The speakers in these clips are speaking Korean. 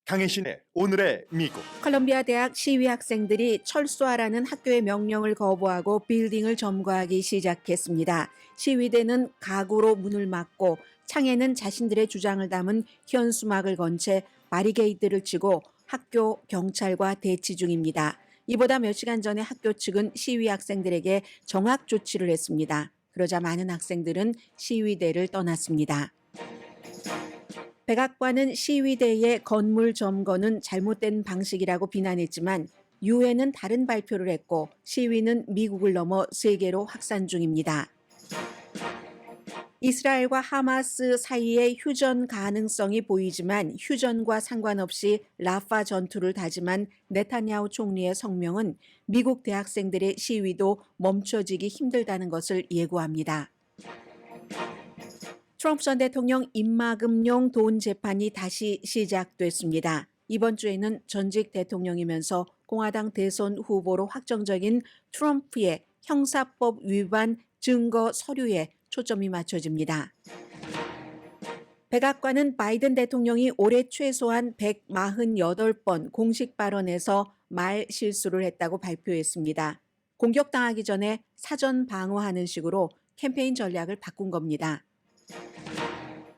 강혜신의 오늘의 미국. 컬럼비아 대학 시위 학생들이 철수하라는 학교의 명령을 거부하고 빌딩을 점거하기 시작했습니다. 시위대는 가구로 문을 막고 창에는 자신들의 주장을 담은 현수막을 건 채 바리게이트를 치고 학교 경찰과 대치 중입니다. 이보다 몇 시간 전에 학교 측은 시위 학생들에게 정학 조치를 했습니다. 그러자 많은 학생들은 시위대를 떠났습니다. 백악관은 시위대의 건물 점거는 잘못된 방식이라고 비난했지만 유엔은 다른 발표를 했고 시위는 미국을 넘어 세계로 확산 중입니다. 이스라엘과 하마스 사이의 휴전 가능성이 보이지만 휴전과 상관없이 라파 전투를 다짐한 네타냐후 총리의 성명은 미국 대학생들의 시위도 멈춰지기 힘들다는 것을 예고합니다. 트럼프 전 대통령 입막음용 돈 재판이 다시 시작됐습니다. 이번 주에는 전직 대통령이면서 공화당 대선 후보로 확정적인 트럼프의 형사법 위반 증거 서류에 초점이 맞춰집니다. 백악관은 바이든 대통령이 올해 최소한 148번 공식 발언에서 말 실수를 했다고 발표했습니다. 공격당하기 전에 사전 방어하는 식으로 캠페인 전략을 바꾼 겁니다.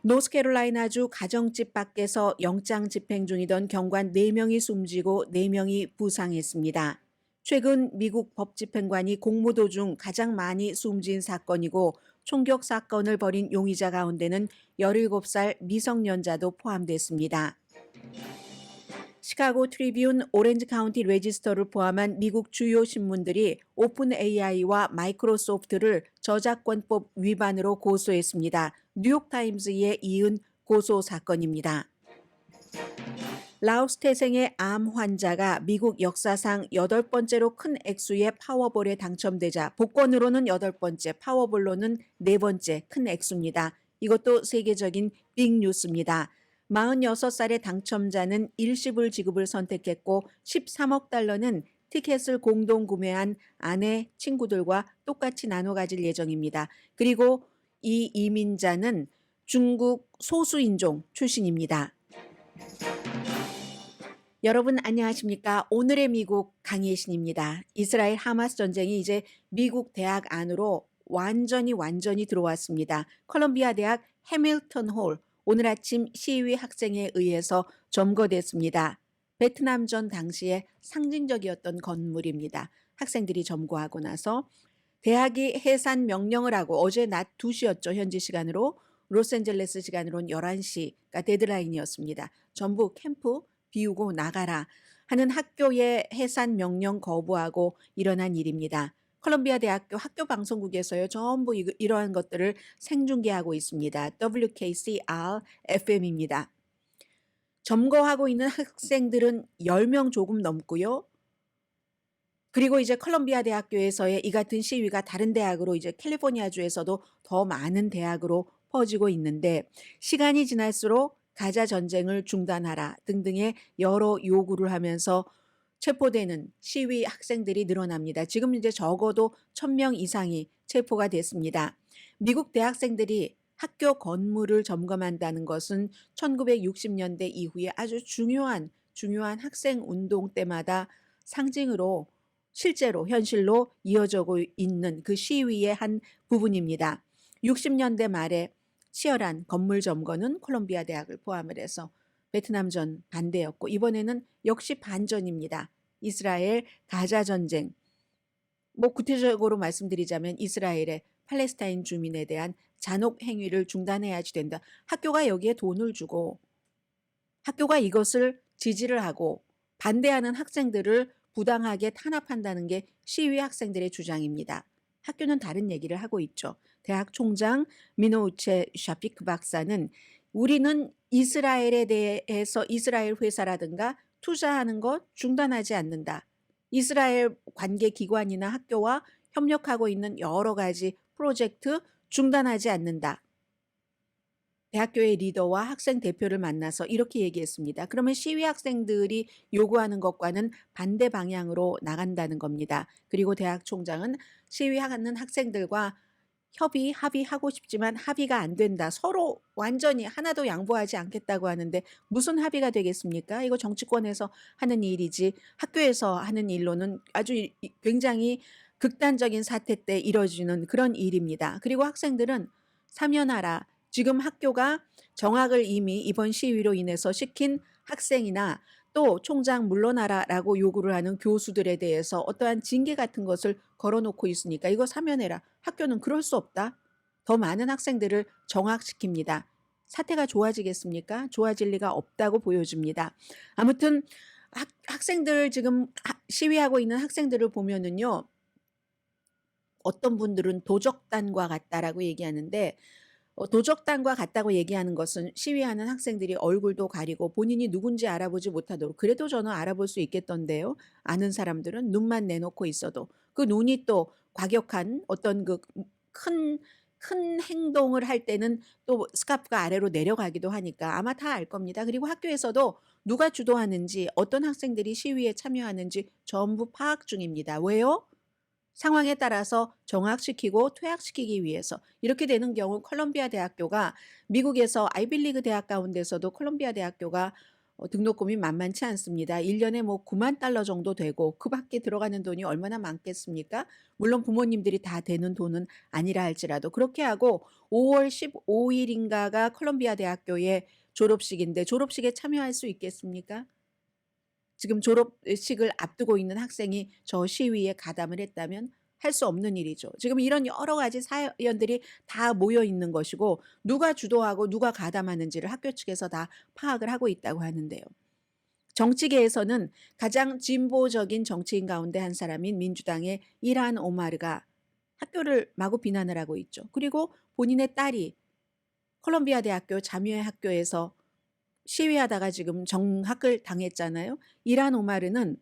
노스캐롤라이나주 가정집 밖에서 영장 집행 중이던 경관 4명이 숨지고 4명이 부상했습니다. 최근 미국 법집행관이 공무 도중 가장 많이 숨진 사건이고 총격 사건을 벌인 용의자 가운데는 17살 미성년자도 포함됐습니다. 시카고 트리뷴, 오렌지 카운티 레지스터를 포함한 미국 주요 신문들이 오픈 AI와 마이크로소프트를 저작권법 위반으로 고소했습니다. 뉴욕타임즈에 이은 고소 사건입니다. 라오스 태생의 암 환자가 미국 역사상 8번째로 큰 액수의 파워볼에 당첨되자 복권으로는 8번째, 파워볼로는 4번째 큰 액수입니다. 이것도 세계적인 빅뉴스입니다. 46살의 당첨자는 일시불 지급을 선택했고 13억 달러는 티켓을 공동 구매한 아내, 친구들과 똑같이 나눠 가질 예정입니다. 그리고 이 이민자는 중국 소수인종 출신입니다. 여러분 안녕하십니까? 오늘의 미국 강혜신입니다. 이스라엘 하마스 전쟁이 이제 미국 대학 안으로 완전히 들어왔습니다. 컬럼비아 대학 해밀턴 홀 오늘 아침 시위 학생에 의해서 점거됐습니다. 베트남전 당시에 상징적이었던 건물입니다. 학생들이 점거하고 나서 대학이 해산 명령을 하고 어제 낮 2시였죠. 현지 시간으로. 로스앤젤레스 시간으로는 11시가 데드라인이었습니다. 전부 캠프 비우고 나가라 하는 학교의 해산 명령 거부하고 일어난 일입니다. 컬럼비아 대학교 학교 방송국에서요. 전부 이러한 것들을 생중계하고 있습니다. WKCR FM입니다. 점거하고 있는 학생들은 10명 조금 넘고요. 그리고 이제 컬럼비아 대학교에서의 이 같은 시위가 다른 대학으로 이제 캘리포니아주에서도 더 많은 대학으로 퍼지고 있는데 시간이 지날수록 가자 전쟁을 중단하라 등등의 여러 요구를 하면서 체포되는 시위 학생들이 늘어납니다. 지금 이제 적어도 1000명 이상이 체포가 됐습니다. 미국 대학생들이 학교 건물을 점검한다는 것은 1960년대 이후에 아주 중요한 학생 운동 때마다 상징으로 실제로 현실로 이어지고 있는 그 시위의 한 부분입니다. 60년대 말에 치열한 건물 점거는 콜롬비아 대학을 포함을 해서 베트남전 반대였고 이번에는 역시 반전입니다. 이스라엘 가자 전쟁. 구체적으로 말씀드리자면 이스라엘의 팔레스타인 주민에 대한 잔혹 행위를 중단해야지 된다. 학교가 여기에 돈을 주고 학교가 이것을 지지를 하고 반대하는 학생들을 부당하게 탄압한다는 게 시위 학생들의 주장입니다. 학교는 다른 얘기를 하고 있죠. 대학 총장 미노우체 샤피크 박사는 우리는 이스라엘에 대해서 이스라엘 회사라든가 투자하는 것 중단하지 않는다. 이스라엘 관계기관이나 학교와 협력하고 있는 여러 가지 프로젝트 중단하지 않는다. 대학교의 리더와 학생 대표를 만나서 이렇게 얘기했습니다. 그러면 시위 학생들이 요구하는 것과는 반대 방향으로 나간다는 겁니다. 그리고 대학 총장은 시위하는 학생들과 합의하고 싶지만 합의가 안 된다. 서로 완전히 하나도 양보하지 않겠다고 하는데 무슨 합의가 되겠습니까? 이거 정치권에서 하는 일이지 학교에서 하는 일로는 아주 굉장히 극단적인 사태 때 이뤄지는 그런 일입니다. 그리고 학생들은 사면하라. 지금 학교가 정학을 이미 이번 시위로 인해서 시킨 학생이나 또 총장 물러나라라고 요구를 하는 교수들에 대해서 어떠한 징계 같은 것을 걸어놓고 있으니까 이거 사면해라. 학교는 그럴 수 없다. 더 많은 학생들을 정학시킵니다. 사태가 좋아지겠습니까? 좋아질 리가 없다고 보여줍니다. 아무튼 학생들 지금 시위하고 있는 학생들을 보면은요. 어떤 분들은 도적단과 같다라고 얘기하는데 도적단과 같다고 얘기하는 것은 시위하는 학생들이 얼굴도 가리고 본인이 누군지 알아보지 못하도록 그래도 저는 알아볼 수 있겠던데요. 아는 사람들은 눈만 내놓고 있어도 그 눈이 또 과격한 어떤 그 큰 행동을 할 때는 또 스카프가 아래로 내려가기도 하니까 아마 다 알 겁니다. 그리고 학교에서도 누가 주도하는지 어떤 학생들이 시위에 참여하는지 전부 파악 중입니다. 왜요? 상황에 따라서 정학시키고 퇴학시키기 위해서 이렇게 되는 경우 컬럼비아 대학교가 미국에서 아이빌리그 대학 가운데서도 컬럼비아 대학교가 등록금이 만만치 않습니다. 1년에 뭐 9만 달러 정도 되고 그 밖에 들어가는 돈이 얼마나 많겠습니까? 물론 부모님들이 다 되는 돈은 아니라 할지라도 그렇게 하고 5월 15일인가가 컬럼비아 대학교의 졸업식인데 졸업식에 참여할 수 있겠습니까? 지금 졸업식을 앞두고 있는 학생이 저 시위에 가담을 했다면 할 수 없는 일이죠. 지금 이런 여러 가지 사연들이 다 모여 있는 것이고 누가 주도하고 누가 가담하는지를 학교 측에서 다 파악을 하고 있다고 하는데요. 정치계에서는 가장 진보적인 정치인 가운데 한 사람인 민주당의 일한 오마르가 학교를 마구 비난을 하고 있죠. 그리고 본인의 딸이 콜롬비아 대학교 자유의 학교에서 시위하다가 지금 정학을 당했잖아요. 일한 오마르는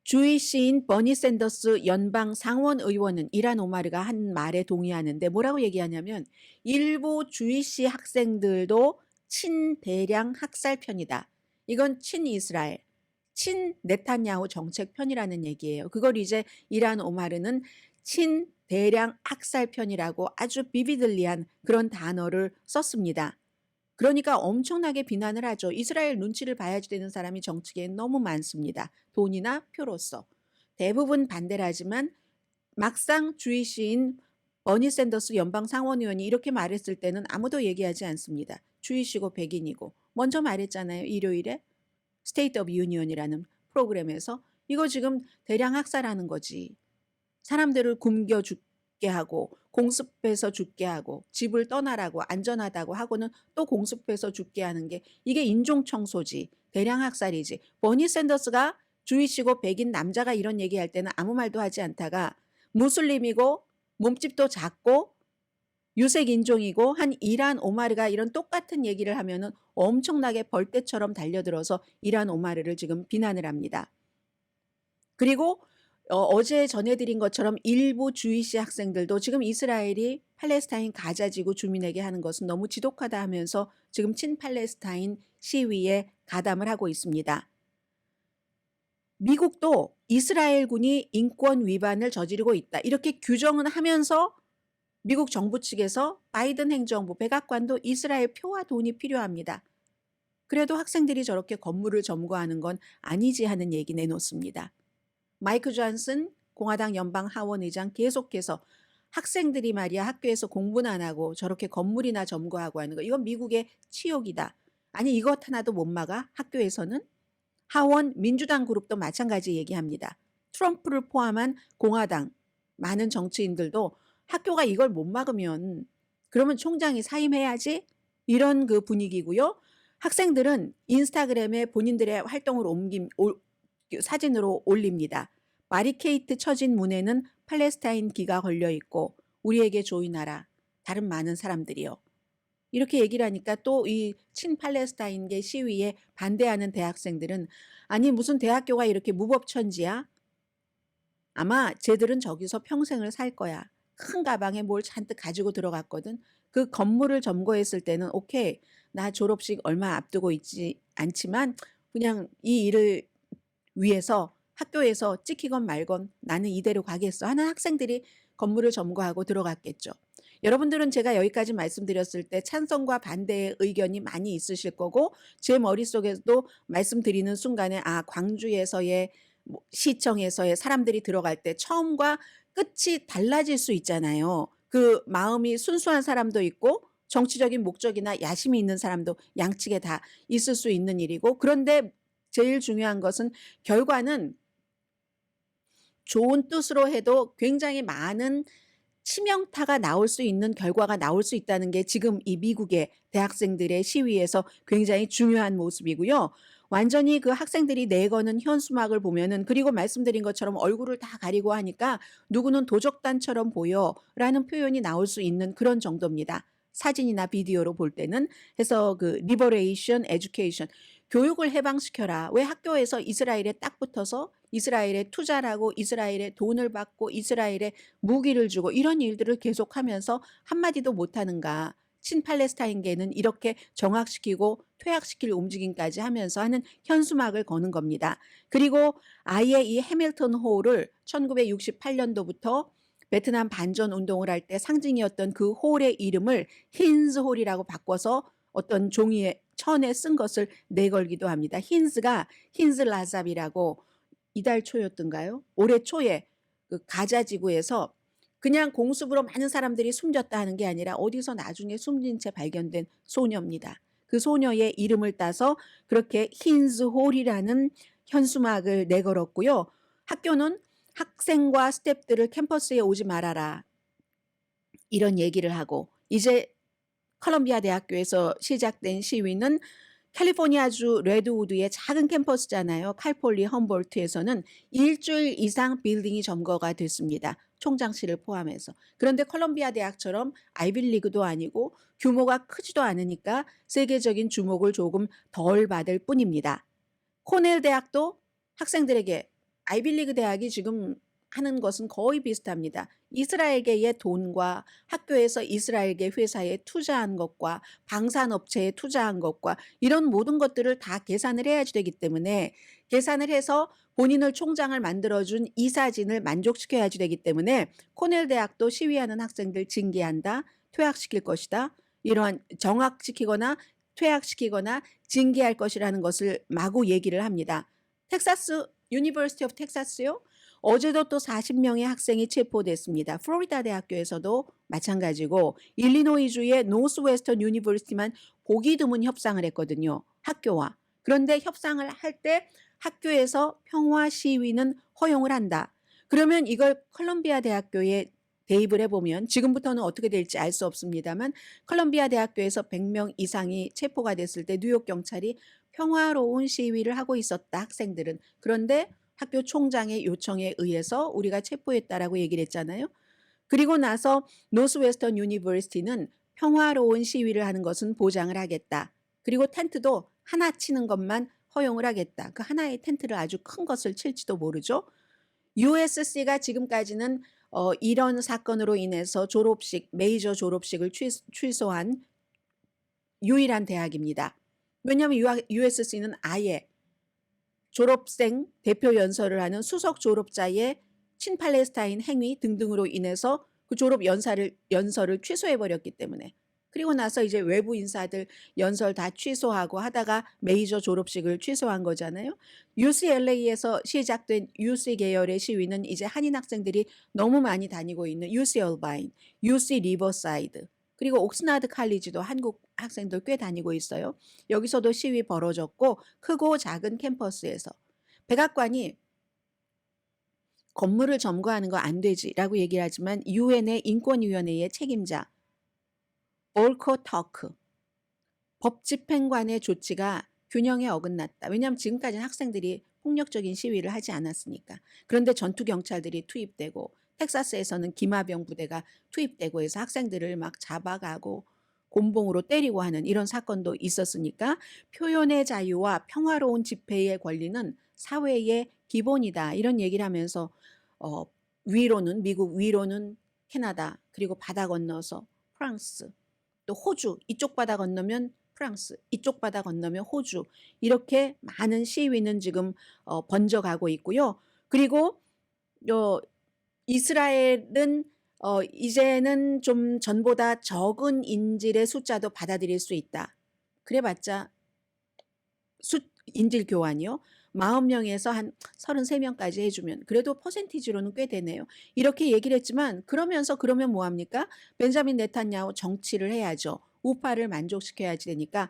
주이시인 버니 샌더스 연방 상원 의원은 일한 오마르가 한 말에 동의하는데 뭐라고 얘기하냐면 일부 주이시 학생들도 친대량 학살 편이다. 이건 친이스라엘, 친네탄야후 정책 편이라는 얘기예요. 그걸 이제 일한 오마르는 친대량 학살 편이라고 아주 비비들리한 그런 단어를 썼습니다. 그러니까 엄청나게 비난을 하죠. 이스라엘 눈치를 봐야지 되는 사람이 정치계에 너무 많습니다. 돈이나 표로서. 대부분 반대를 하지만 막상 주이시인 버니 샌더스 연방 상원의원이 이렇게 말했을 때는 아무도 얘기하지 않습니다. 주이시고 백인이고. 먼저 말했잖아요. 일요일에 스테이트 오브 유니언이라는 프로그램에서 이거 지금 대량 학살하는 거지. 사람들을 굶겨 죽게 하고 공습해서 죽게 하고 집을 떠나라고 안전하다고 하고는 또 공습해서 죽게 하는 게 이게 인종청소지. 대량 학살이지. 버니 샌더스가 주이시고 백인 남자가 이런 얘기할 때는 아무 말도 하지 않다가 무슬림이고 몸집도 작고 유색 인종이고 한 이란 오마르가 이런 똑같은 얘기를 하면은 엄청나게 벌떼처럼 달려들어서 이란 오마르를 지금 비난을 합니다. 그리고 어제 전해드린 것처럼 일부 주이시 학생들도 지금 이스라엘이 팔레스타인 가자지구 주민에게 하는 것은 너무 지독하다 하면서 지금 친팔레스타인 시위에 가담을 하고 있습니다. 미국도 이스라엘군이 인권 위반을 저지르고 있다. 이렇게 규정은 하면서 미국 정부 측에서 바이든 행정부 백악관도 이스라엘 표와 돈이 필요합니다. 그래도 학생들이 저렇게 건물을 점거하는 건 아니지 하는 얘기 내놓습니다. 마이크 존슨 공화당 연방 하원의장 계속해서 학생들이 말이야 학교에서 공부는 안 하고 저렇게 건물이나 점거하고 하는 거 이건 미국의 치욕이다. 아니 이것 하나도 못 막아 학교에서는? 하원 민주당 그룹도 마찬가지 얘기합니다. 트럼프를 포함한 공화당 많은 정치인들도 학교가 이걸 못 막으면 그러면 총장이 사임해야지 이런 그 분위기고요. 학생들은 인스타그램에 본인들의 활동을 사진으로 올립니다. 바리케이트 쳐진 문에는 팔레스타인 기가 걸려 있고 우리에게 조인하라. 다른 많은 사람들이요. 이렇게 얘기를 하니까 또 이 친팔레스타인계 시위에 반대하는 대학생들은 아니 무슨 대학교가 이렇게 무법천지야? 아마 쟤들은 저기서 평생을 살 거야. 큰 가방에 뭘 잔뜩 가지고 들어갔거든. 그 건물을 점거했을 때는 오케이 나 졸업식 얼마 앞두고 있지 않지만 그냥 이 일을 위해서 학교에서 찍히건 말건 나는 이대로 가겠어 하는 학생들이 건물을 점거하고 들어갔겠죠. 여러분들은 제가 여기까지 말씀드렸을 때 찬성과 반대의 의견이 많이 있으실 거고 제 머릿속에도 말씀드리는 순간에 광주에서의 시청에서의 사람들이 들어갈 때 처음과 끝이 달라질 수 있잖아요. 그 마음이 순수한 사람도 있고 정치적인 목적이나 야심이 있는 사람도 양측에 다 있을 수 있는 일이고 그런데 제일 중요한 것은 결과는 좋은 뜻으로 해도 굉장히 많은 치명타가 나올 수 있는 결과가 나올 수 있다는 게 지금 이 미국의 대학생들의 시위에서 굉장히 중요한 모습이고요. 완전히 그 학생들이 내거는 현수막을 보면은 그리고 말씀드린 것처럼 얼굴을 다 가리고 하니까 누구는 도적단처럼 보여라는 표현이 나올 수 있는 그런 정도입니다. 사진이나 비디오로 볼 때는 해서 그 리버레이션 에듀케이션 교육을 해방시켜라. 왜 학교에서 이스라엘에 딱 붙어서 이스라엘에 투자를 하고 이스라엘에 돈을 받고 이스라엘에 무기를 주고 이런 일들을 계속하면서 한마디도 못하는가. 친팔레스타인계는 이렇게 정확시키고 퇴학시킬 움직임까지 하면서 하는 현수막을 거는 겁니다. 그리고 아예 이 해밀턴 홀을 1968년도부터 베트남 반전 운동을 할 때 상징이었던 그 홀의 이름을 힌즈 홀이라고 바꿔서 어떤 종이에 천에 쓴 것을 내걸기도 합니다. 힌즈가 힌즈 라잡이라고 이달 초였던가요? 올해 초에 그 가자 지구에서 그냥 공습으로 많은 사람들이 숨졌다 하는 게 아니라 어디서 나중에 숨진 채 발견된 소녀입니다. 그 소녀의 이름을 따서 그렇게 힌즈홀이라는 현수막을 내걸었고요. 학교는 학생과 스태프들을 캠퍼스에 오지 말아라. 이런 얘기를 하고 이제 컬럼비아 대학교에서 시작된 시위는 캘리포니아주 레드우드의 작은 캠퍼스잖아요. 칼폴리 험볼트에서는 일주일 이상 빌딩이 점거가 됐습니다. 총장실을 포함해서. 그런데 컬럼비아 대학처럼 아이빌리그도 아니고 규모가 크지도 않으니까 세계적인 주목을 조금 덜 받을 뿐입니다. 코넬 대학도 학생들에게 아이빌리그 대학이 지금 하는 것은 거의 비슷합니다. 이스라엘계의 돈과 학교에서 이스라엘계 회사에 투자한 것과 방산업체에 투자한 것과 이런 모든 것들을 다 계산을 해야지 되기 때문에 계산을 해서 본인을 총장을 만들어준 이사진을 만족시켜야지 되기 때문에 코넬 대학도 시위하는 학생들 징계한다, 퇴학시킬 것이다. 이러한 정학시키거나 퇴학시키거나 징계할 것이라는 것을 마구 얘기를 합니다. 텍사스 유니버시티 오브 텍사스요. 어제도 또 40명의 학생이 체포됐습니다. 플로리다 대학교에서도 마찬가지고 일리노이주의 노스웨스턴 유니버시티만 보기 드문 협상을 했거든요. 학교와. 그런데 협상을 할 때 학교에서 평화 시위는 허용을 한다. 그러면 이걸 컬럼비아 대학교에 대입을 해보면 지금부터는 어떻게 될지 알 수 없습니다만 컬럼비아 대학교에서 100명 이상이 체포가 됐을 때 뉴욕 경찰이 평화로운 시위를 하고 있었다 학생들은. 그런데 학교 총장의 요청에 의해서 우리가 체포했다라고 얘기를 했잖아요. 그리고 나서 노스웨스턴 유니버시티는 평화로운 시위를 하는 것은 보장을 하겠다. 그리고 텐트도 하나 치는 것만 허용을 하겠다. 그 하나의 텐트를 아주 큰 것을 칠지도 모르죠. USC가 지금까지는 이런 사건으로 인해서 졸업식, 메이저 졸업식을 취소한 유일한 대학입니다. 왜냐하면 USC는 아예 졸업생 대표 연설을 하는 수석 졸업자의 친팔레스타인 행위 등등으로 인해서 그 졸업 연설을 취소해버렸기 때문에 그리고 나서 이제 외부 인사들 연설 다 취소하고 하다가 메이저 졸업식을 취소한 거잖아요. UCLA에서 시작된 UC 계열의 시위는 이제 한인 학생들이 너무 많이 다니고 있는 UC 얼바인, UC 리버사이드 그리고 옥스나드 칼리지도 한국 학생들 꽤 다니고 있어요. 여기서도 시위 벌어졌고 크고 작은 캠퍼스에서 백악관이 건물을 점거하는 거 안 되지라고 얘기를 하지만 유엔의 인권위원회의 책임자 볼커 터크 법 집행관의 조치가 균형에 어긋났다. 왜냐하면 지금까지는 학생들이 폭력적인 시위를 하지 않았으니까. 그런데 전투 경찰들이 투입되고 텍사스에서는 기마병 부대가 투입되고 해서 학생들을 막 잡아가고 곤봉으로 때리고 하는 이런 사건도 있었으니까 표현의 자유와 평화로운 집회의 권리는 사회의 기본이다. 이런 얘기를 하면서 위로는 미국, 위로는 캐나다, 그리고 바다 건너서 프랑스, 또 호주, 이쪽 바다 건너면 프랑스, 이쪽 바다 건너면 호주 이렇게 많은 시위는 지금 번져가고 있고요. 그리고 이스라엘은 이제는 좀 전보다 적은 인질의 숫자도 받아들일 수 있다. 그래봤자 인질 교환이요. 40명에서 한 33명까지 해주면 그래도 퍼센티지로는 꽤 되네요. 이렇게 얘기를 했지만 그러면 뭐합니까? 벤자민 네탄야후 정치를 해야죠. 우파를 만족시켜야지 되니까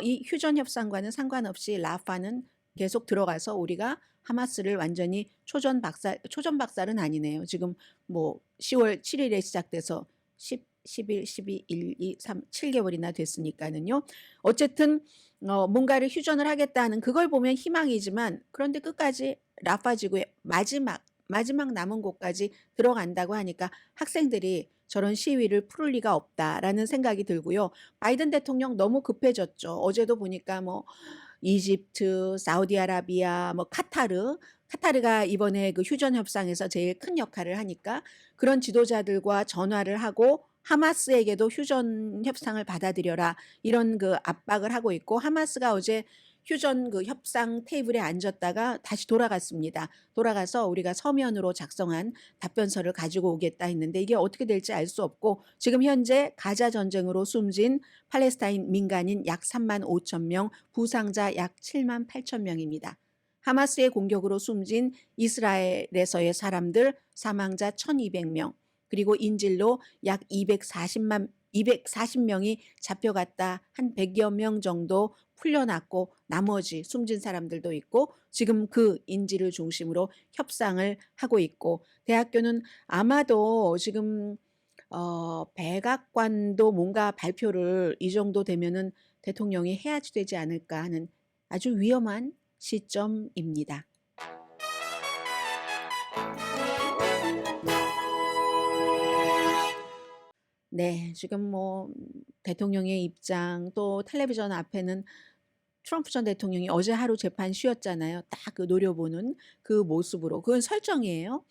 이 휴전 협상과는 상관없이 라파는 계속 들어가서 우리가 하마스를 완전히 초전 박살은 아니네요. 지금 뭐 10월 7일에 시작돼서 10일, 12, 1, 2, 3, 7개월이나 됐으니까는요. 어쨌든 뭔가를 휴전을 하겠다는 그걸 보면 희망이지만 그런데 끝까지 라파 지구의 마지막 남은 곳까지 들어간다고 하니까 학생들이 저런 시위를 풀을 리가 없다라는 생각이 들고요. 바이든 대통령 너무 급해졌죠. 어제도 보니까 뭐 이집트, 사우디아라비아, 뭐 카타르가 이번에 그 휴전 협상에서 제일 큰 역할을 하니까 그런 지도자들과 전화를 하고 하마스에게도 휴전 협상을 받아들여라 이런 그 압박을 하고 있고 하마스가 어제 휴전 그 협상 테이블에 앉았다가 다시 돌아갔습니다. 돌아가서 우리가 서면으로 작성한 답변서를 가지고 오겠다 했는데 이게 어떻게 될지 알 수 없고 지금 현재 가자 전쟁으로 숨진 팔레스타인 민간인 약 3만 5천 명, 부상자 약 7만 8천 명입니다. 하마스의 공격으로 숨진 이스라엘에서의 사람들 사망자 1,200명, 그리고 인질로 약 240명이 잡혀갔다 한 100여 명 정도 풀려났고 나머지 숨진 사람들도 있고 지금 그 인질을 중심으로 협상을 하고 있고 대학교는 아마도 지금 백악관도 뭔가 발표를 이 정도 되면은 대통령이 해야지 되지 않을까 하는 아주 위험한 시점입니다. 네, 지금 뭐 대통령의 입장 또 텔레비전 앞에는 트럼프 전 대통령이 어제 하루 재판 쉬었잖아요. 딱 그 노려보는 그 모습으로 그건 설정이에요.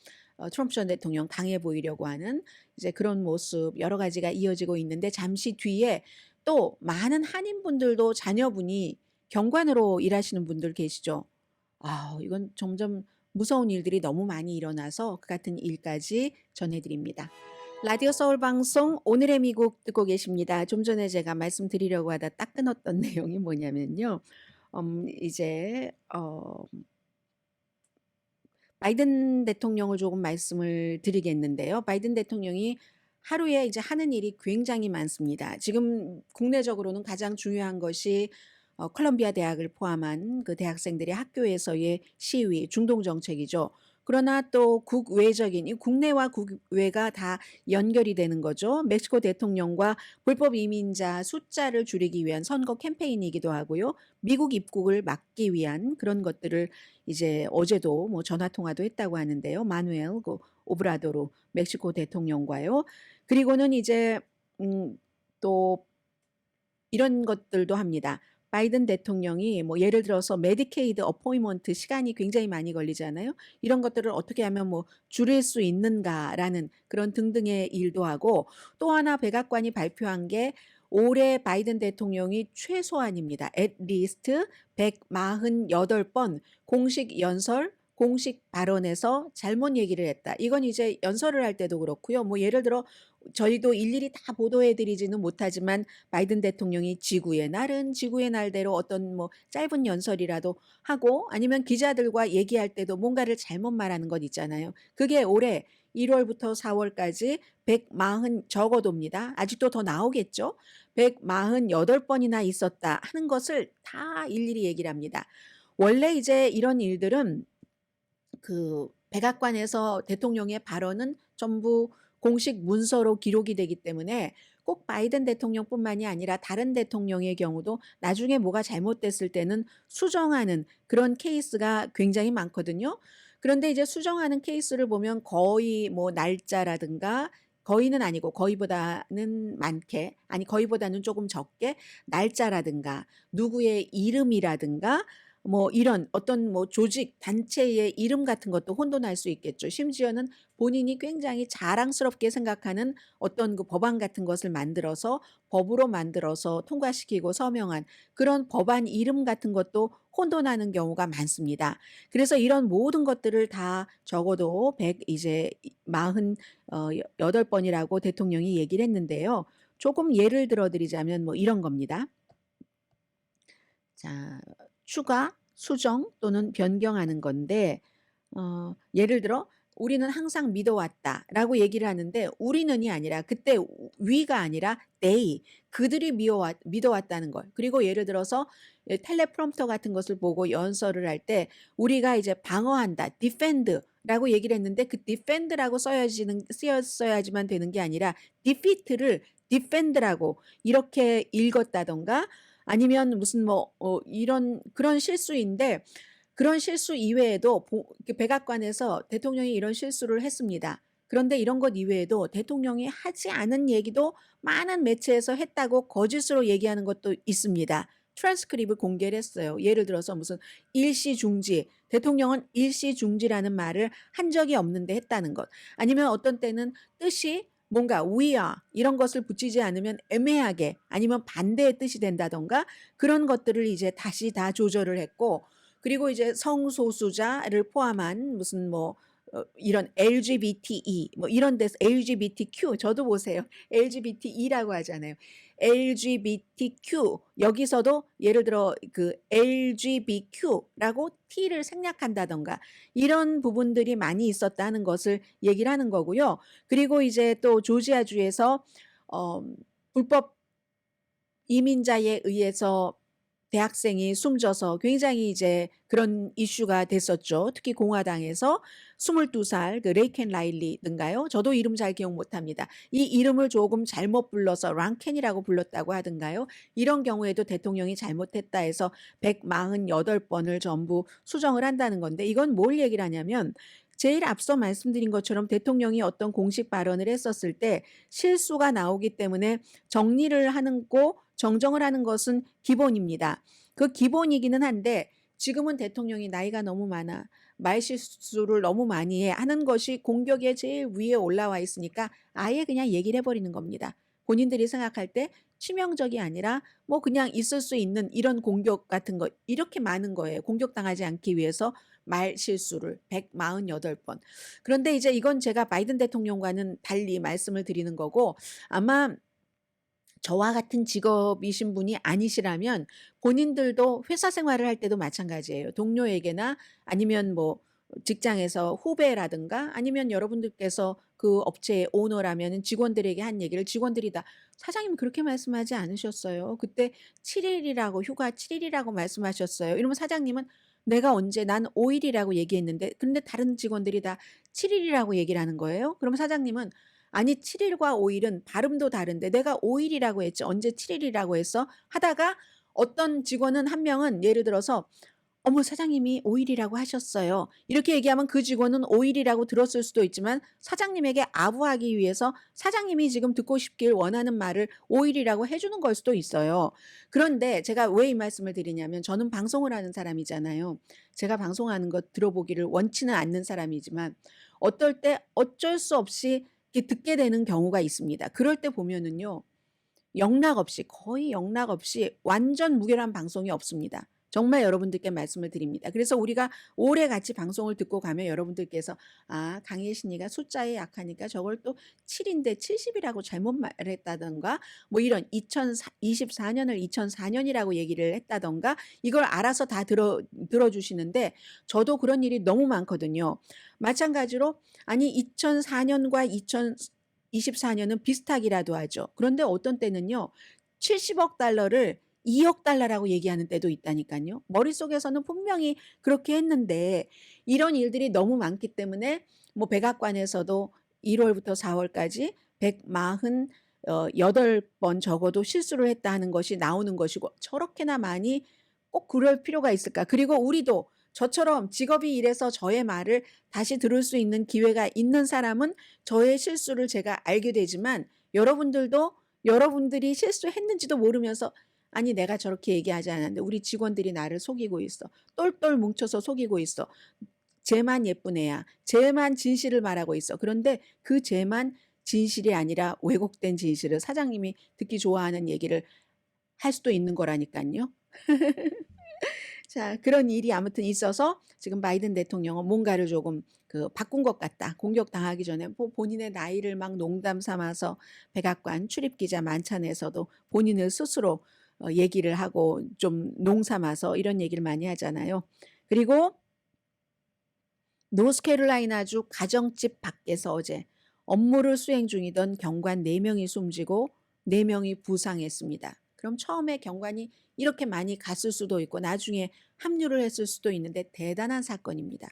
트럼프 전 대통령 강해 보이려고 하는 이제 그런 모습 여러 가지가 이어지고 있는데 잠시 뒤에 또 많은 한인분들도 자녀분이 경관으로 일하시는 분들 계시죠. 이건 점점 무서운 일들이 너무 많이 일어나서 그 같은 일까지 전해드립니다. 라디오 서울 방송 오늘의 미국 듣고 계십니다. 좀 전에 제가 말씀드리려고 하다 딱 끊었던 내용이 뭐냐면요. 이제 바이든 대통령을 조금 말씀을 드리겠는데요. 바이든 대통령이 하루에 이제 하는 일이 굉장히 많습니다. 지금 국내적으로는 가장 중요한 것이 컬럼비아 대학을 포함한 그 대학생들의 학교에서의 시위, 중동 정책이죠. 그러나 또 국외적인 이 국내와 국외가 다 연결이 되는 거죠. 멕시코 대통령과 불법 이민자 숫자를 줄이기 위한 선거 캠페인이기도 하고요. 미국 입국을 막기 위한 그런 것들을 이제 어제도 뭐 전화 통화도 했다고 하는데요. 마누엘 오브라도르 멕시코 대통령과요. 그리고는 이제 또 이런 것들도 합니다. 바이든 대통령이 뭐 예를 들어서 메디케이드 어포인먼트 시간이 굉장히 많이 걸리잖아요. 이런 것들을 어떻게 하면 뭐 줄일 수 있는가라는 그런 등등의 일도 하고 또 하나 백악관이 발표한 게 올해 바이든 대통령이 최소한입니다. at least 148번 공식 연설, 공식 발언에서 잘못 얘기를 했다. 이건 이제 연설을 할 때도 그렇고요. 뭐 예를 들어 저희도 일일이 다 보도해 드리지는 못하지만 바이든 대통령이 지구의 날은 지구의 날대로 어떤 뭐 짧은 연설이라도 하고 아니면 기자들과 얘기할 때도 뭔가를 잘못 말하는 것 있잖아요. 그게 올해 1월부터 4월까지 140 적어도입니다. 아직도 더 나오겠죠. 148번이나 있었다 하는 것을 다 일일이 얘기를 합니다. 원래 이제 이런 일들은 그 백악관에서 대통령의 발언은 전부 공식 문서로 기록이 되기 때문에 꼭 바이든 대통령뿐만이 아니라 다른 대통령의 경우도 나중에 뭐가 잘못됐을 때는 수정하는 그런 케이스가 굉장히 많거든요. 그런데 이제 수정하는 케이스를 보면 거의 뭐 날짜라든가 거의는 아니고 거의보다는 많게 아니 거의보다는 조금 적게 날짜라든가 누구의 이름이라든가 뭐 이런 어떤 뭐 조직, 단체의 이름 같은 것도 혼돈할 수 있겠죠. 심지어는 본인이 굉장히 자랑스럽게 생각하는 어떤 그 법안 같은 것을 만들어서 법으로 만들어서 통과시키고 서명한 그런 법안 이름 같은 것도 혼돈하는 경우가 많습니다. 그래서 이런 모든 것들을 다 적어도 100 이제 40 8 번이라고 대통령이 얘기를 했는데요. 조금 예를 들어 드리자면 뭐 이런 겁니다. 자, 추가, 수정 또는 변경하는 건데 예를 들어 "우리는 항상 믿어왔다."라고 얘기를 하는데 우리는이 아니라 그때 "we가" 아니라 "they" 그들이 믿어왔다는 걸. 그리고 예를 들어서 텔레프롬프터 같은 것을 보고 연설을 할 때 우리가 이제 "방어한다." defend라고 얘기를 했는데 그 defend라고 쓰였어야지만 되는 게 아니라 defeat를 defend라고 이렇게 읽었다든가 아니면 무슨 뭐 이런 그런 실수인데 그런 실수 이외에도 백악관에서 대통령이 이런 실수를 했습니다. 그런데 이런 것 이외에도 대통령이 하지 않은 얘기도 많은 매체에서 했다고 거짓으로 얘기하는 것도 있습니다. 트랜스크립을 공개를 했어요. 예를 들어서 무슨 일시중지, 대통령은 일시중지라는 말을 한 적이 없는데 했다는 것. 아니면 어떤 때는 뜻이 뭔가 we are 이런 것을 붙이지 않으면 애매하게 아니면 반대의 뜻이 된다던가 그런 것들을 이제 다시 다 조절을 했고 그리고 이제 성소수자를 포함한 무슨 뭐 이런 LGBTE 뭐 이런 데서 LGBTQ 저도 보세요. LGBTE라고 하잖아요. LGBTQ 여기서도 예를 들어 그 LGBTQ라고 T를 생략한다던가 이런 부분들이 많이 있었다는 것을 얘기를 하는 거고요. 그리고 이제 또 조지아주에서 불법 이민자에 의해서 대학생이 숨져서 굉장히 이제 그런 이슈가 됐었죠. 특히 공화당에서 22살 그 레이켄 라일리든가요. 저도 이름 잘 기억 못합니다. 이 이름을 조금 잘못 불러서 랑켄이라고 불렀다고 하든가요. 이런 경우에도 대통령이 잘못했다 해서 148번을 전부 수정을 한다는 건데 이건 뭘 얘기를 하냐면 제일 앞서 말씀드린 것처럼 대통령이 어떤 공식 발언을 했었을 때 실수가 나오기 때문에 정리를 하는 거 정정을 하는 것은 기본입니다. 그 기본이기는 한데 지금은 대통령이 나이가 너무 많아 말실수를 너무 많이 해 하는 것이 공격의 제일 위에 올라와 있으니까 아예 그냥 얘기를 해버리는 겁니다. 본인들이 생각할 때 치명적이 아니라 뭐 그냥 있을 수 있는 이런 공격 같은 거 이렇게 많은 거예요. 공격당하지 않기 위해서 말실수를 148번. 그런데 이제 이건 제가 바이든 대통령과는 달리 말씀을 드리는 거고 아마 저와 같은 직업이신 분이 아니시라면 본인들도 회사 생활을 할 때도 마찬가지예요. 동료에게나 아니면 뭐 직장에서 후배라든가 아니면 여러분들께서 그 업체의 오너라면 직원들에게 한 얘기를 직원들이 다 "사장님 그렇게 말씀하지 않으셨어요. 그때 7일이라고 휴가 7일이라고 말씀하셨어요." 이러면 사장님은 "내가 언제 난 5일이라고 얘기했는데." 근데 다른 직원들이 다 7일이라고 얘기를 하는 거예요. 그럼 사장님은 아니 7일과 5일은 발음도 다른데 내가 5일이라고 했지 언제 7일이라고 했어? 하다가 어떤 직원은 한 명은 예를 들어서 어머 사장님이 5일이라고 하셨어요. 이렇게 얘기하면 그 직원은 5일이라고 들었을 수도 있지만 사장님에게 아부하기 위해서 사장님이 지금 듣고 싶길 원하는 말을 5일이라고 해주는 걸 수도 있어요. 그런데 제가 왜 이 말씀을 드리냐면 저는 방송을 하는 사람이잖아요. 제가 방송하는 것 들어보기를 원치는 않는 사람이지만 어떨 때 어쩔 수 없이 이렇게 듣게 되는 경우가 있습니다. 그럴 때 보면은요. 영락 없이 거의 영락 없이 완전 무결한 방송이 없습니다. 정말 여러분들께 말씀을 드립니다. 그래서 우리가 오래 같이 방송을 듣고 가면 여러분들께서 아 강예신이가 숫자에 약하니까 저걸 또 7인데 70이라고 잘못 말했다던가 뭐 이런 2024년을 2004년이라고 얘기를 했다던가 이걸 알아서 다 들어주시는데 저도 그런 일이 너무 많거든요. 마찬가지로 아니 2004년과 2024년은 비슷하기라도 하죠. 그런데 어떤 때는요. 70억 달러를 2억 달러라고 얘기하는 때도 있다니까요. 머릿속에서는 분명히 그렇게 했는데 이런 일들이 너무 많기 때문에 뭐 백악관에서도 1월부터 4월까지 148번 적어도 실수를 했다 하는 것이 나오는 것이고 저렇게나 많이 꼭 그럴 필요가 있을까? 그리고 우리도 저처럼 직업이 이래서 저의 말을 다시 들을 수 있는 기회가 있는 사람은 저의 실수를 제가 알게 되지만 여러분들도 여러분들이 실수했는지도 모르면서 아니 내가 저렇게 얘기하지 않았는데 우리 직원들이 나를 속이고 있어. 똘똘 뭉쳐서 속이고 있어. 쟤만 예쁜 애야. 쟤만 진실을 말하고 있어. 그런데 그 쟤만 진실이 아니라 왜곡된 진실을 사장님이 듣기 좋아하는 얘기를 할 수도 있는 거라니까요. 자, 그런 일이 아무튼 있어서 지금 바이든 대통령은 뭔가를 조금 바꾼 것 같다. 공격당하기 전에 본인의 나이를 막 농담 삼아서 백악관 출입기자 만찬에서도 본인을 스스로 얘기를 하고 좀 농삼아서 이런 얘기를 많이 하잖아요. 그리고 노스캐롤라이나주 가정집 밖에서 어제 업무를 수행 중이던 경관 4명이 숨지고 4명이 부상했습니다. 그럼 처음에 경관이 이렇게 많이 갔을 수도 있고 나중에 합류를 했을 수도 있는데 대단한 사건입니다.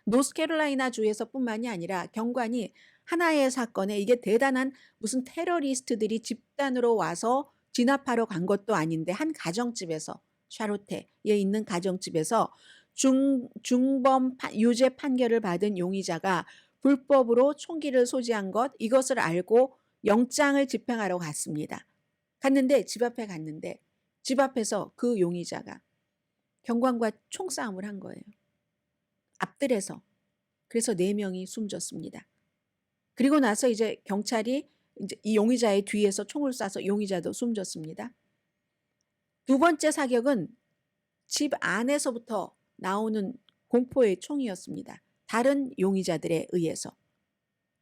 노스캐롤라이나 주에서뿐만이 아니라 경관이 하나의 사건에 이게 대단한 무슨 테러리스트들이 집단으로 와서 진압하러 간 것도 아닌데 한 가정집에서 샤롯테에 있는 가정집에서 중범 유죄 판결을 받은 용의자가 불법으로 총기를 소지한 것 이것을 알고 영장을 집행하러 갔습니다. 갔는데 집 앞에 갔는데 집 앞에서 그 용의자가 경관과 총싸움을 한 거예요. 앞뜰에서. 그래서 4명이 숨졌습니다. 그리고 나서 이제 경찰이 이제 이 용의자의 뒤에서 총을 쏴서 용의자도 숨졌습니다. 두 번째 사격은 집 안에서부터 나오는 공포의 총이었습니다. 다른 용의자들에 의해서.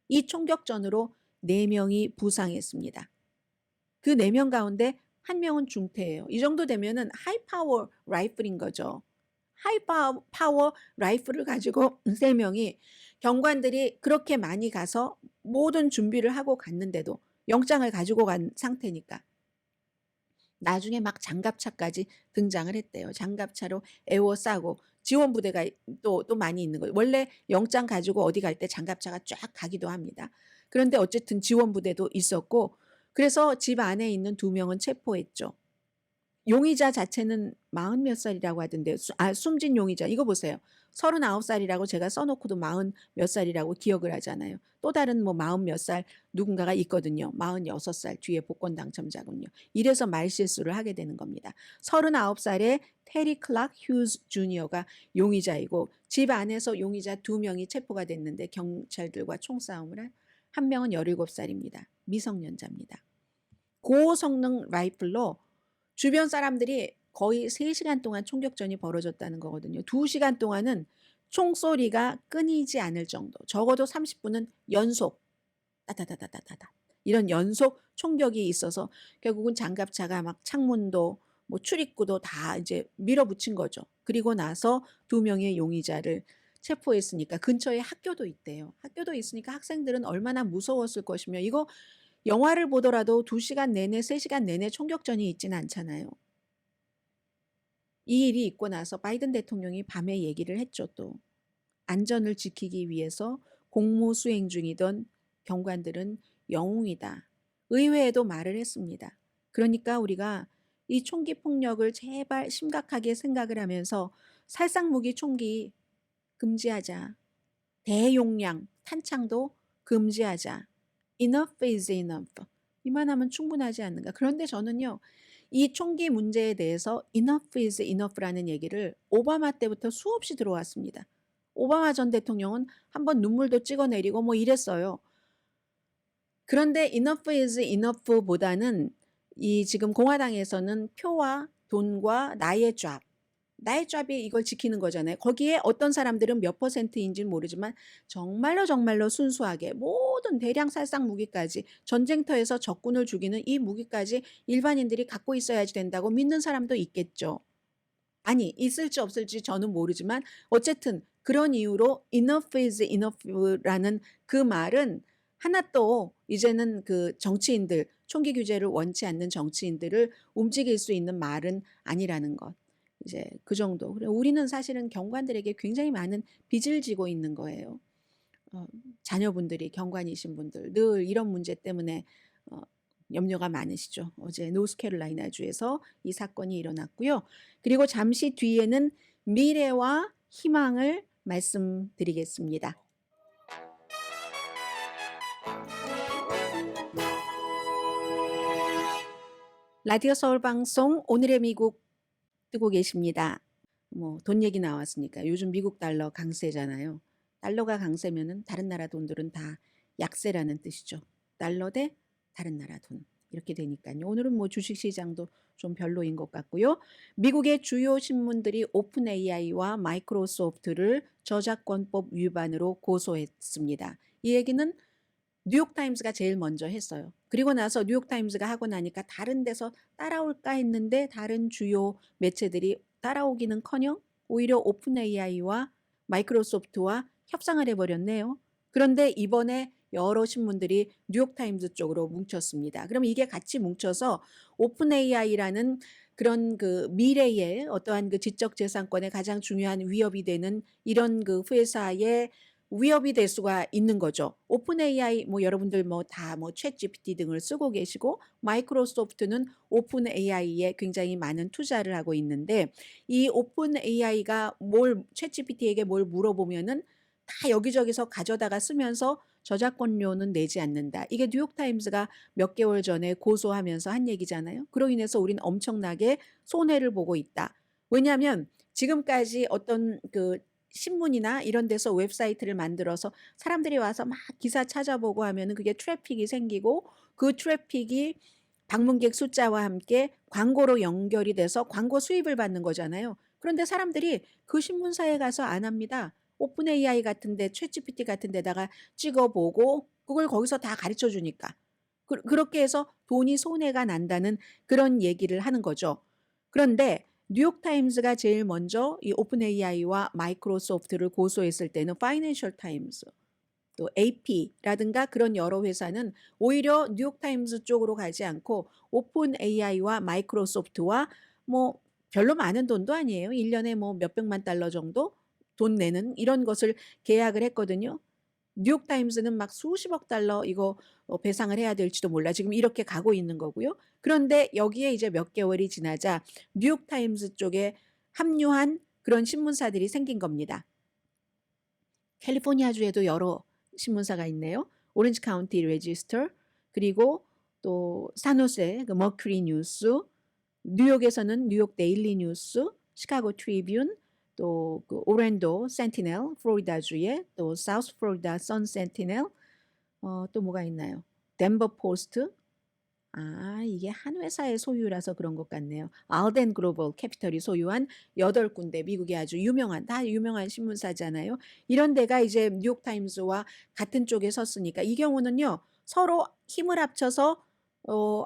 이 총격전으로 4명이 부상했습니다. 그 4명 가운데 1명은 중태예요. 이 정도 되면은 하이파워 라이플인 거죠. 하이파워 라이플을 가지고 3명이 경관들이 그렇게 많이 가서 모든 준비를 하고 갔는데도 영장을 가지고 간 상태니까 나중에 막 장갑차까지 등장을 했대요. 장갑차로 에워싸고 지원부대가 또 많이 있는 거예요. 원래 영장 가지고 어디 갈 때 장갑차가 쫙 가기도 합니다. 그런데 어쨌든 지원부대도 있었고 그래서 집 안에 있는 2명은 체포했죠. 용의자 자체는 40 몇 살이라고 하던데 숨진 용의자 이거 보세요. 39살이라고 제가 써놓고도 40 몇 살이라고 기억을 하잖아요. 또 다른 뭐 40 몇 살 누군가가 있거든요. 46살 뒤에 복권 당첨자군요. 이래서 말실수를 하게 되는 겁니다. 39살의 테리 클락 휴즈 주니어가 용의자이고 집 안에서 용의자 2명이 체포가 됐는데 경찰들과 총싸움을 한 명은 17살입니다. 미성년자입니다. 고성능 라이플로 주변 사람들이 거의 3시간 동안 총격전이 벌어졌다는 거거든요. 2시간 동안은 총소리가 끊이지 않을 정도. 적어도 30분은 연속 따다다다다다 이런 연속 총격이 있어서 결국은 장갑차가 막 창문도 뭐 출입구도 다 이제 밀어붙인 거죠. 그리고 나서 2명의 용의자를 체포했으니까 근처에 학교도 있대요. 학교도 있으니까 학생들은 얼마나 무서웠을 것이며 이거 영화를 보더라도 2시간 내내 3시간 내내 총격전이 있진 않잖아요. 이 일이 있고 나서 바이든 대통령이 밤에 얘기를 했죠. 또 안전을 지키기 위해서 공무 수행 중이던 경관들은 영웅이다. 의회에도 말을 했습니다. 그러니까 우리가 이 총기 폭력을 제발 심각하게 생각을 하면서 살상무기 총기 금지하자. 대용량 탄창도 금지하자. Enough is enough. 이만하면 충분하지 않는가. 그런데 저는요. 이 총기 문제에 대해서 enough is enough라는 얘기를 오바마 때부터 수없이 들어왔습니다. 오바마 전 대통령은 한번 눈물도 찍어내리고 뭐 이랬어요. 그런데 enough is enough보다는 이 지금 공화당에서는 표와 돈과 나의 잡이 이걸 지키는 거잖아요. 거기에 어떤 사람들은 몇 %인지는 모르지만 정말로 순수하게 모든 대량 살상 무기까지 전쟁터에서 적군을 죽이는 이 무기까지 일반인들이 갖고 있어야지 된다고 믿는 사람도 있겠죠. 아니 있을지 없을지 저는 모르지만 어쨌든 그런 이유로 enough is enough라는 그 말은 하나 또 이제는 그 정치인들 총기 규제를 원치 않는 정치인들을 움직일 수 있는 말은 아니라는 것. 이제 그 정도. 우리는 사실은 경관들에게 굉장히 많은 빚을 지고 있는 거예요. 자녀분들이 경관이신 분들 늘 이런 문제 때문에 염려가 많으시죠. 어제 노스캐롤라이나 주에서 이 사건이 일어났고요. 그리고 잠시 뒤에는 미래와 희망을 말씀드리겠습니다. 라디오 서울 방송 오늘의 미국 뜨고 계십니다. 뭐 돈 얘기 나왔으니까 요즘 미국 달러 강세잖아요. 달러가 강세면은 다른 나라 돈들은 다 약세라는 뜻이죠. 달러 대 다른 나라 돈. 이렇게 되니까요. 오늘은 뭐 주식 시장도 좀 별로인 것 같고요. 미국의 주요 신문들이 오픈 AI와 마이크로소프트를 저작권법 위반으로 고소했습니다. 이 얘기는 뉴욕타임스가 제일 먼저 했어요. 그리고 나서 뉴욕타임스가 하고 나니까 다른 데서 따라올까 했는데 다른 주요 매체들이 따라오기는커녕 오히려 오픈 AI와 마이크로소프트와 협상을 해버렸네요. 그런데 이번에 여러 신문들이 뉴욕타임스 쪽으로 뭉쳤습니다. 그럼 이게 같이 뭉쳐서 오픈 AI라는 그런 그 미래의 어떠한 그 지적재산권에 가장 중요한 위협이 되는 이런 그 회사의 위협이 될 수가 있는 거죠. 오픈 AI 뭐 여러분들 뭐 다 뭐 챗GPT 등을 쓰고 계시고 마이크로소프트는 오픈 AI에 굉장히 많은 투자를 하고 있는데 이 오픈 AI가 뭘 챗GPT에게 뭘 물어보면은 다 여기저기서 가져다가 쓰면서 저작권료는 내지 않는다. 이게 뉴욕타임스가 몇 개월 전에 고소하면서 한 얘기잖아요. 그로 인해서 우리는 엄청나게 손해를 보고 있다. 왜냐하면 지금까지 어떤 그 신문이나 이런 데서 웹사이트를 만들어서 사람들이 와서 막 기사 찾아보고 하면은 그게 트래픽이 생기고 그 트래픽이 방문객 숫자와 함께 광고로 연결이 돼서 광고 수입을 받는 거잖아요. 그런데 사람들이 그 신문사에 가서 안 합니다. 오픈 AI 같은데 챗GPT 같은 데다가 찍어보고 그걸 거기서 다 가르쳐 주니까. 그렇게 해서 돈이 손해가 난다는 그런 얘기를 하는 거죠. 그런데 뉴욕타임스가 제일 먼저 이 오픈 AI와 마이크로소프트를 고소했을 때는 파이낸셜 타임스, 또 AP라든가 그런 여러 회사는 오히려 뉴욕타임스 쪽으로 가지 않고 오픈 AI와 마이크로소프트와 뭐 별로 많은 돈도 아니에요. 1년에 뭐 몇백만 달러 정도 돈 내는 이런 것을 계약을 했거든요. 뉴욕타임스는 막 수십억 달러 이거 배상을 해야 될지도 몰라. 지금 이렇게 가고 있는 거고요. 그런데 여기에 이제 몇 개월이 지나자 뉴욕타임스 쪽에 합류한 그런 신문사들이 생긴 겁니다. 캘리포니아주에도 여러 신문사가 있네요. 오렌지 카운티 레지스터, 그리고 또 산호세 그 머큐리 뉴스, 뉴욕에서는 뉴욕 데일리 뉴스, 시카고 트리뷴, 또 그 오랜도 센티넬, 플로리다주의 또 사우스 플로리다 선 센티넬, 또 뭐가 있나요? 덴버 포스트. 아, 이게 한 회사의 소유라서 그런 것 같네요. 알덴 글로벌 캐피털이 소유한 8군데 미국의 아주 유명한 다 유명한 신문사잖아요. 이런 데가 이제 뉴욕타임스와 같은 쪽에 섰으니까 이 경우는요. 서로 힘을 합쳐서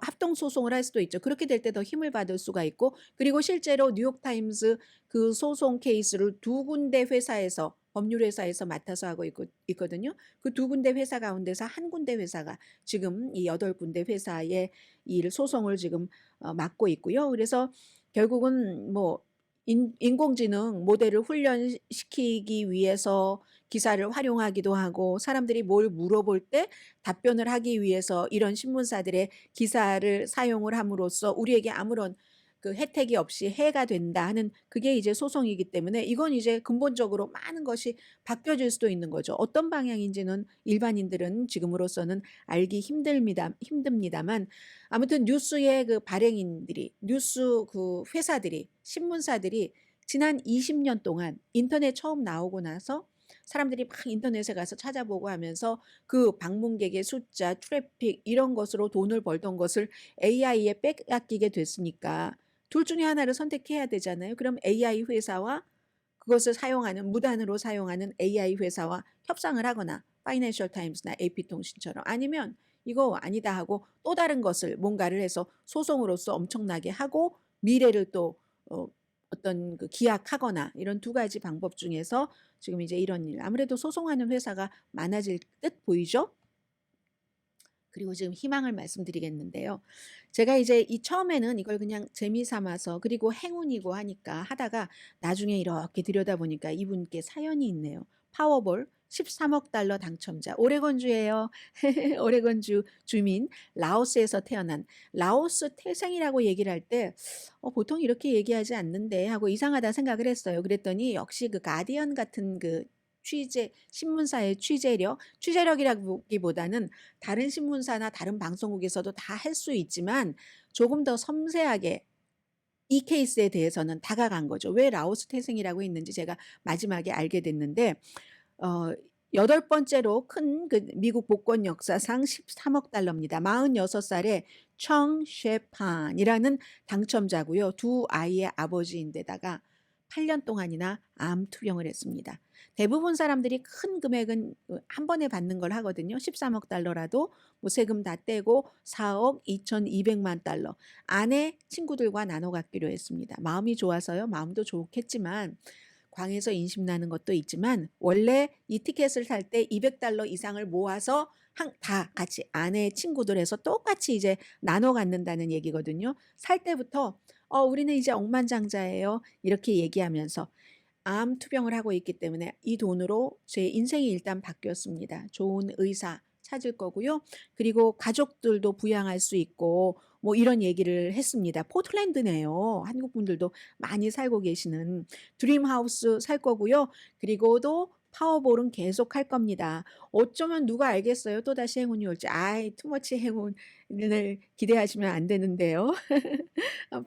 합동 소송을 할 수도 있죠. 그렇게 될 때 더 힘을 받을 수가 있고 그리고 실제로 뉴욕타임스 그 소송 케이스를 두 군데 회사에서 법률 회사에서 맡아서 하고 있거든요. 그 두 군데 회사 가운데서 한 군데 회사가 지금 이 8군데 회사의 이 소송을 지금 맡고 있고요. 그래서 결국은 뭐 인공지능 모델을 훈련시키기 위해서 기사를 활용하기도 하고 사람들이 뭘 물어볼 때 답변을 하기 위해서 이런 신문사들의 기사를 사용을 함으로써 우리에게 아무런 그 혜택이 없이 해가 된다 하는 그게 이제 소송이기 때문에 이건 이제 근본적으로 많은 것이 바뀌어질 수도 있는 거죠. 어떤 방향인지는 일반인들은 지금으로서는 알기 힘듭니다만 아무튼 뉴스의 그 발행인들이 뉴스 그 회사들이 신문사들이 지난 20년 동안 인터넷 처음 나오고 나서 사람들이 막 인터넷에 가서 찾아보고 하면서 그 방문객의 숫자, 트래픽 이런 것으로 돈을 벌던 것을 AI에 빼앗기게 됐으니까 둘 중에 하나를 선택해야 되잖아요. 그럼 AI 회사와 그것을 사용하는 무단으로 사용하는 AI 회사와 협상을 하거나 파이낸셜 타임스나 AP통신처럼 아니면 이거 아니다 하고 또 다른 것을 뭔가를 해서 소송으로서 엄청나게 하고 미래를 또 어떤 그 기약하거나 이런 두 가지 방법 중에서 지금 이제 이런 일 아무래도 소송하는 회사가 많아질 듯 보이죠? 그리고 지금 희망을 말씀드리겠는데요. 제가 이제 이 처음에는 이걸 그냥 재미 삼아서 그리고 행운이고 하니까 하다가 나중에 이렇게 들여다보니까 이분께 사연이 있네요. 파워볼 13억 달러 당첨자. 오레곤주예요. 오레곤주 주민. 라오스에서 태어난 라오스 태생이라고 얘기를 할 때 보통 이렇게 얘기하지 않는데 하고 이상하다 생각을 했어요. 그랬더니 역시 그 가디언 같은 그 신문사의 취재력이라기보다는 다른 신문사나 다른 방송국에서도 다 할 수 있지만 조금 더 섬세하게 이 케이스에 대해서는 다가간 거죠. 왜 라오스 태생이라고 했는지 제가 마지막에 알게 됐는데 어 8번째로 큰 그 미국 복권 역사상 13억 달러입니다. 46살에 청 셰판이라는 당첨자고요. 두 아이의 아버지인데다가 8년 동안이나 암 투병을 했습니다. 대부분 사람들이 큰 금액은 한 번에 받는 걸 하거든요. 13억 달러라도 뭐 세금 다 떼고 4억 2,200만 달러. 아내 친구들과 나눠 갖기로 했습니다. 마음이 좋아서요. 마음도 좋겠지만 광에서 인심 나는 것도 있지만 원래 이 티켓을 살 때 200달러 이상을 모아서 다 같이 아내 친구들 해서 똑같이 이제 나눠 갖는다는 얘기거든요. 살 때부터 우리는 이제 억만장자예요. 이렇게 얘기하면서 암 투병을 하고 있기 때문에 이 돈으로 제 인생이 일단 바뀌었습니다. 좋은 의사 찾을 거고요. 그리고 가족들도 부양할 수 있고 뭐 이런 얘기를 했습니다. 포틀랜드네요. 한국 분들도 많이 살고 계시는 드림하우스 살 거고요. 그리고도 파워볼은 계속 할 겁니다. 어쩌면 누가 알겠어요. 또다시 행운이 올지. 아이, 투머치 행운을 기대하시면 안 되는데요.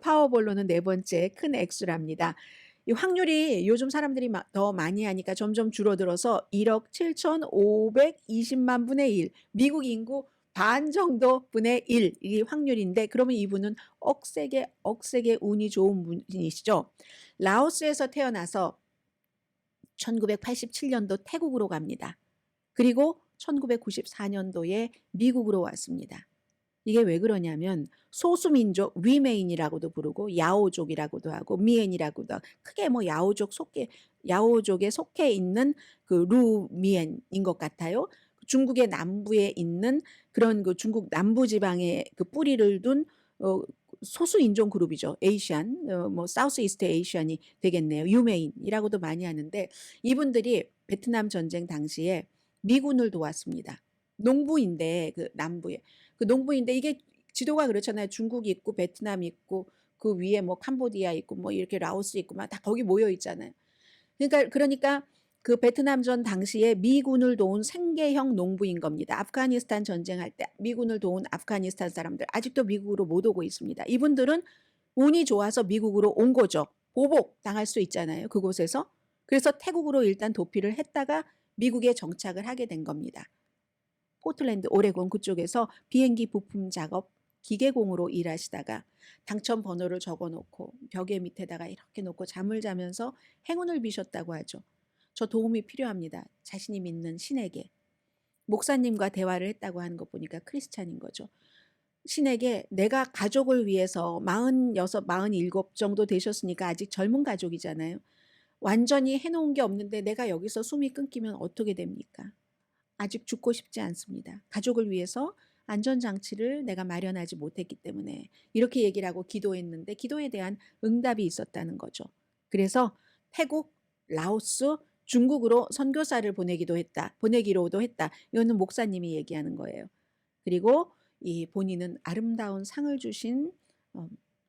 파워볼로는 네 번째 큰 액수랍니다. 이 확률이 요즘 사람들이 더 많이 하니까 점점 줄어들어서 1억 7,520만 분의 1, 미국 인구 반 정도 분의 1, 이 확률인데 그러면 이분은 억세게 운이 좋은 분이시죠. 라오스에서 태어나서 1987년도 태국으로 갑니다. 그리고 1994년도에 미국으로 왔습니다. 이게 왜 그러냐면 소수민족 위메인이라고도 부르고 야오족이라고도 하고 미엔이라고도 하고 크게 뭐 야오족에 속해 있는 그 루미엔인 것 같아요. 중국의 남부에 있는 그런 그 중국 남부 지방에 그 뿌리를 둔 소수 인종 그룹이죠. 에이시안, 뭐 사우스 이스트 에이시안이 되겠네요. 유메인이라고도 많이 하는데 이분들이 베트남 전쟁 당시에 미군을 도왔습니다. 농부인데 그 남부에 그 농부인데 이게 지도가 그렇잖아요. 중국이 있고 베트남이 있고 그 위에 뭐 캄보디아 있고 뭐 이렇게 라오스 있고 막 다 거기 모여 있잖아요. 그러니까 그 베트남전 당시에 미군을 도운 생계형 농부인 겁니다. 아프가니스탄 전쟁할 때 미군을 도운 아프가니스탄 사람들 아직도 미국으로 못 오고 있습니다. 이분들은 운이 좋아서 미국으로 온 거죠. 보복 당할 수 있잖아요. 그곳에서. 그래서 태국으로 일단 도피를 했다가 미국에 정착을 하게 된 겁니다. 포틀랜드, 오레곤 그쪽에서 비행기 부품 작업 기계공으로 일하시다가 당첨 번호를 적어 놓고 벽에 밑에다가 이렇게 놓고 잠을 자면서 행운을 비셨다고 하죠. 저 도움이 필요합니다. 자신이 믿는 신에게. 목사님과 대화를 했다고 하는 거 보니까 크리스찬인 거죠. 신에게 내가 가족을 위해서 46, 47 정도 되셨으니까 아직 젊은 가족이잖아요. 완전히 해놓은 게 없는데 내가 여기서 숨이 끊기면 어떻게 됩니까? 아직 죽고 싶지 않습니다. 가족을 위해서 안전장치를 내가 마련하지 못했기 때문에 이렇게 얘기를 하고 기도했는데 기도에 대한 응답이 있었다는 거죠. 그래서 태국, 라오스, 중국으로 선교사를 보내기로도 했다. 이거는 목사님이 얘기하는 거예요. 그리고 이 본인은 아름다운 상을 주신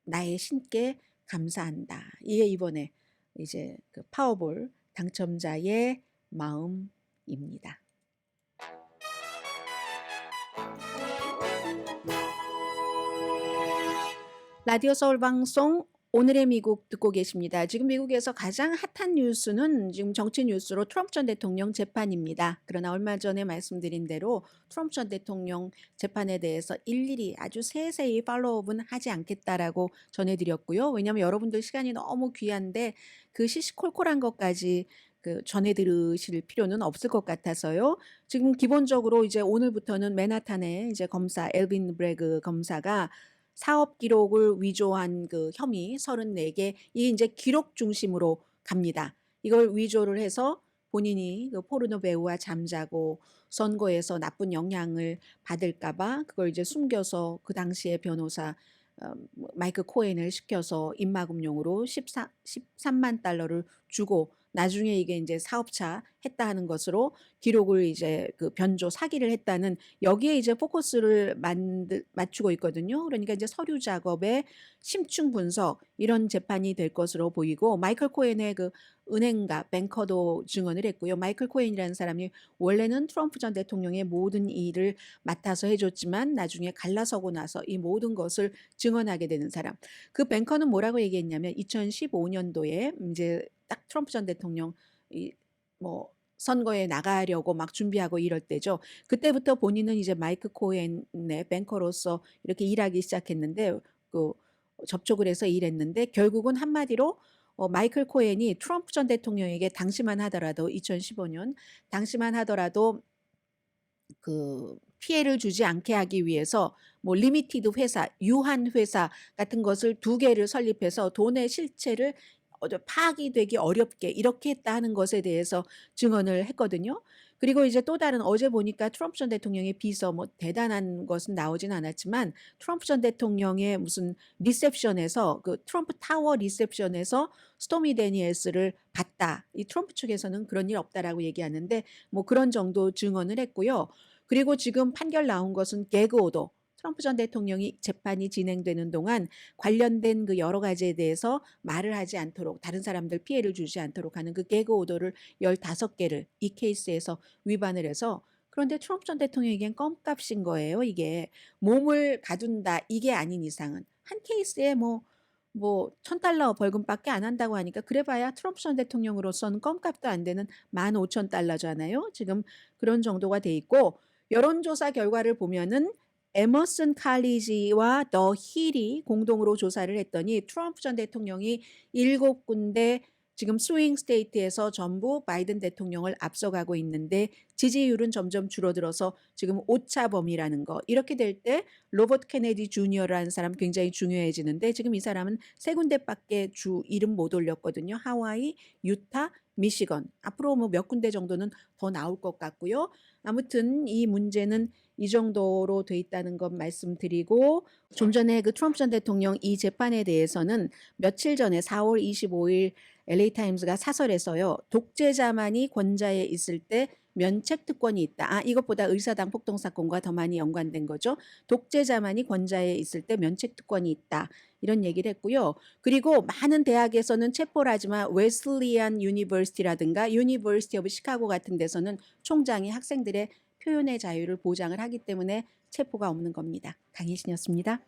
나의 신께 감사한다. 이게 이번에 이제 그 파워볼 당첨자의 마음입니다. 라디오 서울 방송 오늘의 미국 듣고 계십니다. 지금 미국에서 가장 핫한 뉴스는 지금 정치 뉴스로 트럼프 전 대통령 재판입니다. 그러나 얼마 전에 말씀드린 대로 트럼프 전 대통령 재판에 대해서 일일이 아주 세세히 팔로우업은 하지 않겠다라고 전해드렸고요. 왜냐하면 여러분들 시간이 너무 귀한데 그 시시콜콜한 것까지 전해 들으실 필요는 없을 것 같아서요. 지금 기본적으로 이제 오늘부터는 맨하탄의 이제 검사 엘빈 브래그 검사가 사업 기록을 위조한 그 혐의 34개 이 이제 기록 중심으로 갑니다. 이걸 위조를 해서 본인이 그 포르노 배우와 잠자고 선거에서 나쁜 영향을 받을까봐 그걸 이제 숨겨서 그 당시에 변호사 마이크 코엔을 시켜서 입막음용으로 13만 달러를 주고 나중에 이게 이제 사업차 했다 하는 것으로 기록을 이제 그 변조 사기를 했다는 여기에 이제 포커스를 맞추고 있거든요. 그러니까 이제 서류 작업에 심층 분석 이런 재판이 될 것으로 보이고 마이클 코엔의 그 은행가 뱅커도 증언을 했고요. 마이클 코엔이라는 사람이 원래는 트럼프 전 대통령의 모든 일을 맡아서 해줬지만 나중에 갈라서고 나서 이 모든 것을 증언하게 되는 사람. 그 뱅커는 뭐라고 얘기했냐면 2015년도에 이제 딱 트럼프 전 대통령 뭐 선거에 나가려고 막 준비하고 이럴 때죠. 그때부터 본인은 이제 마이크 코엔의 뱅커로서 이렇게 일하기 시작했는데 그 접촉을 해서 일했는데 결국은 한마디로 마이클 코엔이 트럼프 전 대통령에게 당시만 하더라도 2015년 당시만 하더라도 그 피해를 주지 않게 하기 위해서 뭐 리미티드 회사, 유한 회사 같은 것을 2개를 설립해서 돈의 실체를 파악이 되기 어렵게 이렇게 했다 하는 것에 대해서 증언을 했거든요. 그리고 이제 또 다른 어제 보니까 트럼프 전 대통령의 비서 뭐 대단한 것은 나오진 않았지만 트럼프 전 대통령의 무슨 리셉션에서 그 트럼프 타워 리셉션에서 스토미 데니엘스를 봤다. 이 트럼프 측에서는 그런 일 없다라고 얘기하는데 뭐 그런 정도 증언을 했고요. 그리고 지금 판결 나온 것은 개그 오더. 트럼프 전 대통령이 재판이 진행되는 동안 관련된 그 여러 가지에 대해서 말을 하지 않도록 다른 사람들 피해를 주지 않도록 하는 그 개그 오더를 15개를 이 케이스에서 위반을 해서 그런데 트럼프 전 대통령에겐 껌값인 거예요. 이게 몸을 가둔다 이게 아닌 이상은 한 케이스에 뭐 $1,000 벌금밖에 안 한다고 하니까 그래봐야 트럼프 전 대통령으로서는 껌값도 안 되는 $15,000잖아요. 지금 그런 정도가 돼 있고 여론조사 결과를 보면은 에머슨 칼리지와 더 힐이 공동으로 조사를 했더니 트럼프 전 대통령이 7군데 지금 스윙 스테이트에서 전부 바이든 대통령을 앞서가고 있는데 지지율은 점점 줄어들어서 지금 오차범위라는 거. 이렇게 될 때 로버트 케네디 주니어라는 사람 굉장히 중요해지는데 지금 이 사람은 3군데밖에 주 이름 못 올렸거든요. 하와이, 유타, 미시건. 앞으로 뭐 몇 군데 정도는 더 나올 것 같고요. 아무튼 이 문제는 이 정도로 돼 있다는 것 말씀드리고 좀 전에 그 트럼프 전 대통령 이 재판에 대해서는 며칠 전에 4월 25일 LA 타임스가 사설에서요. 독재자만이 권좌에 있을 때 면책 특권이 있다. 이것보다 의사당 폭동 사건과 더 많이 연관된 거죠. 독재자만이 권좌에 있을 때 면책 특권이 있다. 이런 얘기를 했고요. 그리고 많은 대학에서는 체포를 하지만 웨슬리안 유니버시티라든가 유니버시티 오브 시카고 같은 데서는 총장이 학생들의 표현의 자유를 보장을 하기 때문에 체포가 없는 겁니다. 강희신이었습니다.